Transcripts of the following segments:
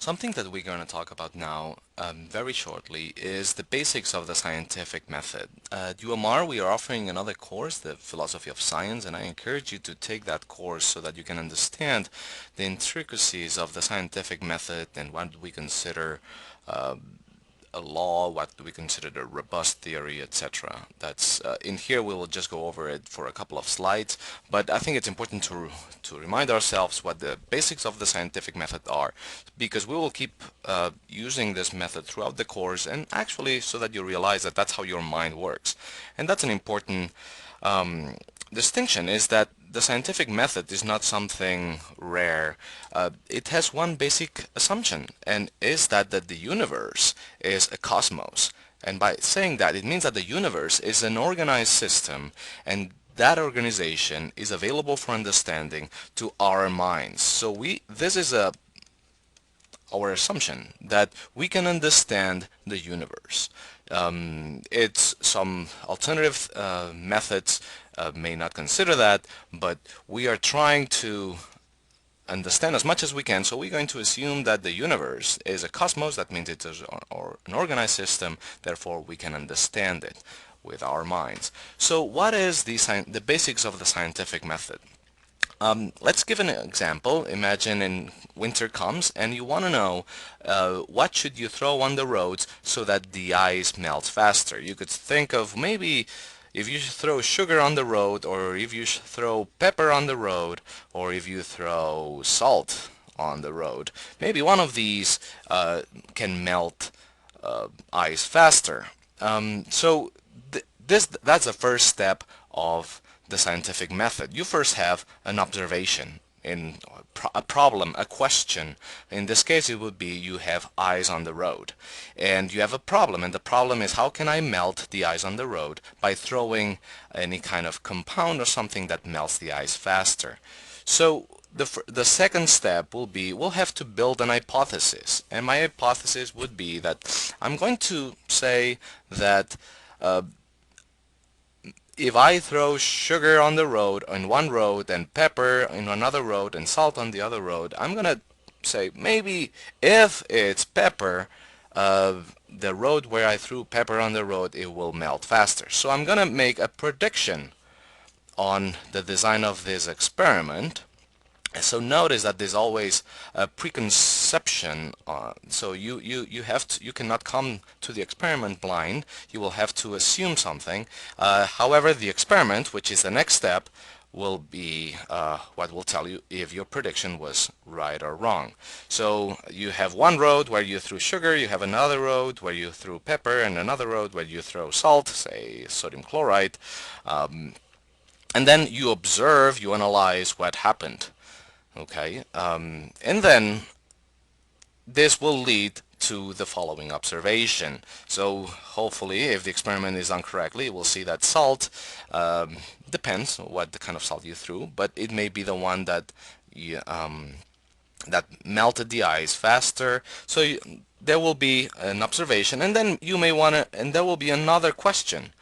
Something that we're going to talk about now very shortly is the basics of the scientific method. At UMR, we are offering another course, the Philosophy of Science, and I encourage you to take that course so that you can understand the intricacies of the scientific method and what we consider uh, a law, what do we consider a robust theory, etc. That's in here we will just go over it for a couple of slides, but I think it's important to remind ourselves what the basics of the scientific method are, because we will keep using this method throughout the course, and actually so that you realize that that's how your mind works. And that's an important um, distinction, is that the scientific method is not something rare. It has one basic assumption, and is that the universe is a cosmos. And by saying that, it means that the universe is an organized system, and that organization is available for understanding to our minds. So this is our assumption that we can understand the universe. It's some alternative methods may not consider that, but we are trying to understand as much as we can. So we're going to assume that the universe is a cosmos. That means it is or an organized system. Therefore, we can understand it with our minds. So what is the basics of the scientific method? Let's give an example. Imagine in winter comes and you want to know what should you throw on the roads so that the ice melts faster. You could think of maybe if you throw sugar on the road, or if you throw pepper on the road, or if you throw salt on the road. Maybe one of these can melt ice faster. So that's the first step of the scientific method. You first have an observation in a problem, a question. In this case, it would be you have ice on the road, and you have a problem, and the problem is how can I melt the ice on the road by throwing any kind of compound or something that melts the ice faster. So the second step will be we'll have to build an hypothesis, and my hypothesis would be that I'm going to say that if I throw sugar on the road, on one road, and pepper in another road, and salt on the other road, I'm gonna say maybe if it's pepper, the road where I threw pepper on the road, it will melt faster. So I'm gonna make a prediction on the design of this experiment. So notice that there's always a preconception. So you cannot come to the experiment blind. You will have to assume something. However, the experiment, which is the next step, will be what will tell you if your prediction was right or wrong. So you have one road where you threw sugar, you have another road where you threw pepper, and another road where you throw salt, say sodium chloride. And then you observe, you analyze what happened. Okay, and then this will lead to the following observation. So hopefully, if the experiment is done correctly, we'll see that salt depends on what the kind of salt you threw, but it may be the one that that melted the ice faster. So there will be an observation, and then you may want to, and there will be another question.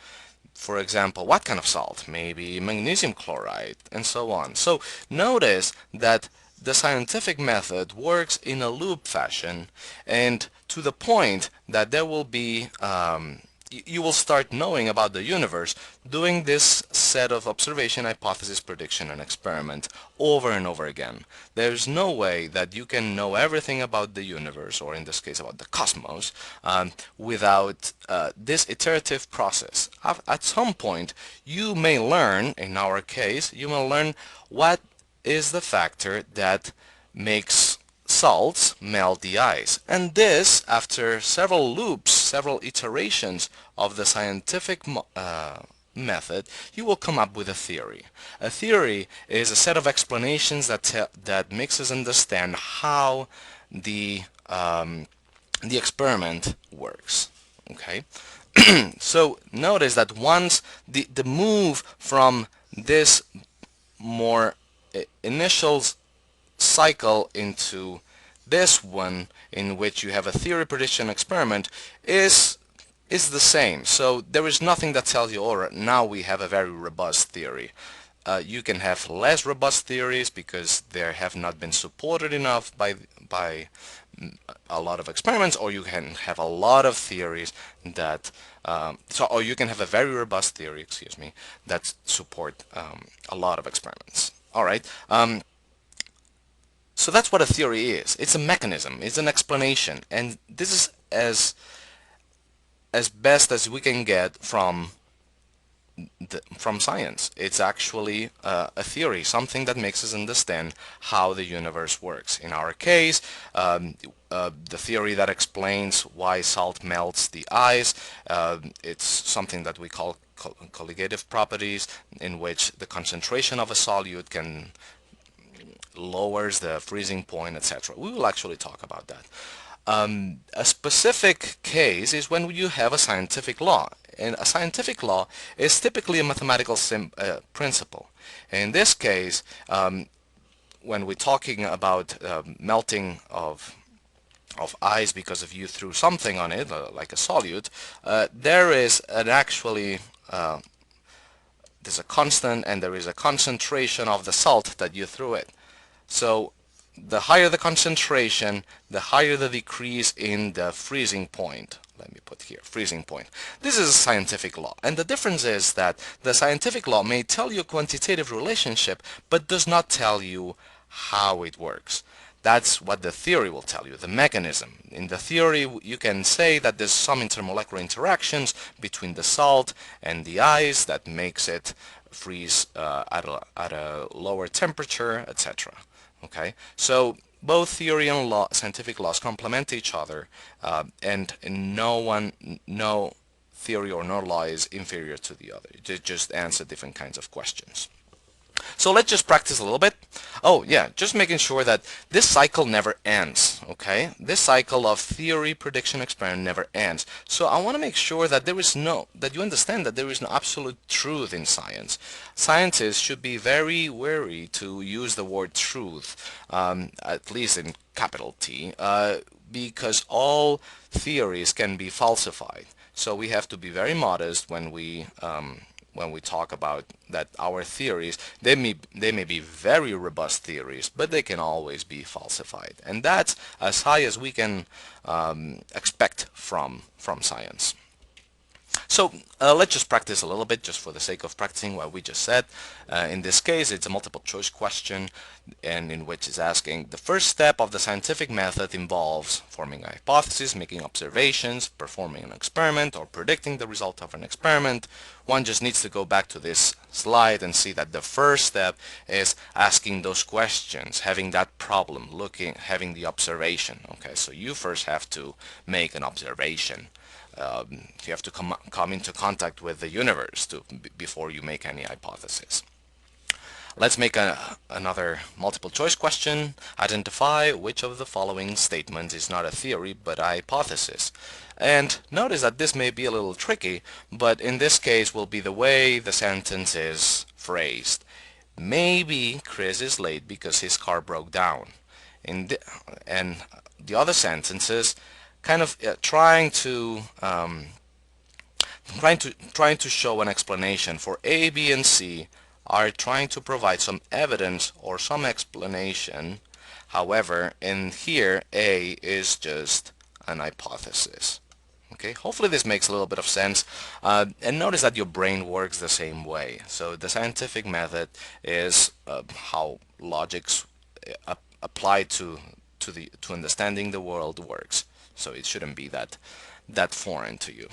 For example, what kind of salt? Maybe magnesium chloride, and so on. So notice that the scientific method works in a loop fashion, and to the point that there will be you will start knowing about the universe doing this set of observation, hypothesis, prediction, and experiment over and over again. There's no way that you can know everything about the universe, or in this case about the cosmos, without this iterative process. At some point, you may learn, in our case, you may learn what is the factor that makes salts melt the ice. And this, after several loops, several iterations of the scientific method, you will come up with a theory. A theory is a set of explanations that makes us understand how the experiment works. Okay, so notice that once the move from this more initial cycle into this one, in which you have a theory, prediction, experiment, is the same. So there is nothing that tells you, all right, now we have a very robust theory. You can have less robust theories because they have not been supported enough by a lot of experiments, or you can have a lot of theories that or you can have a very robust theory, excuse me, that support a lot of experiments. All right. So that's what a theory is. It's a mechanism. It's an explanation, and this is as best as we can get from science. It's actually a theory, something that makes us understand how the universe works. In our case, the theory that explains why salt melts the ice, it's something that we call colligative properties, in which the concentration of a solute can lowers the freezing point, etc. We will actually talk about that. A specific case is when you have a scientific law. And a scientific law is typically a mathematical principle. In this case, when we're talking about melting of ice because of you threw something on it, like a solute, there is an actually there's a constant and there is a concentration of the salt that you threw it. So the higher the concentration, the higher the decrease in the freezing point. Let me put here, freezing point. This is a scientific law. And the difference is that the scientific law may tell you a quantitative relationship, but does not tell you how it works. That's what the theory will tell you, the mechanism. In the theory, you can say that there's some intermolecular interactions between the salt and the ice that makes it freeze at a lower temperature, etc. Okay, so both theory and law, scientific laws complement each other, and no theory or no law is inferior to the other. They just answer different kinds of questions. So let's just practice a little bit. Oh yeah, just making sure that this cycle never ends, okay? This cycle of theory, prediction, experiment never ends. So I want to make sure that that you understand that there is no absolute truth in science. Scientists should be very wary to use the word truth, at least in capital T, because all theories can be falsified. So we have to be very modest when we talk about that our theories, they may be very robust theories, but they can always be falsified. And that's as high as we can expect from science. So let's just practice a little bit just for the sake of practicing what we just said. In this case, it's a multiple choice question, and in which it's asking the first step of the scientific method involves forming a hypothesis, making observations, performing an experiment, or predicting the result of an experiment. One just needs to go back to this slide and see that the first step is asking those questions, having that problem, having the observation. Okay, so you first have to make an observation. You have to come into contact with the universe before you make any hypothesis. Let's make another multiple choice question. Identify which of the following statements is not a theory but a hypothesis. And notice that this may be a little tricky, but in this case will be the way the sentence is phrased. Maybe Chris is late because his car broke down. And the other sentences kind of trying to show an explanation for A, B, and C are trying to provide some evidence or some explanation. However, in here, A is just an hypothesis. Okay, hopefully this makes a little bit of sense. And notice that your brain works the same way. So the scientific method is how logics applied to understanding the world works. So it shouldn't be that foreign to you.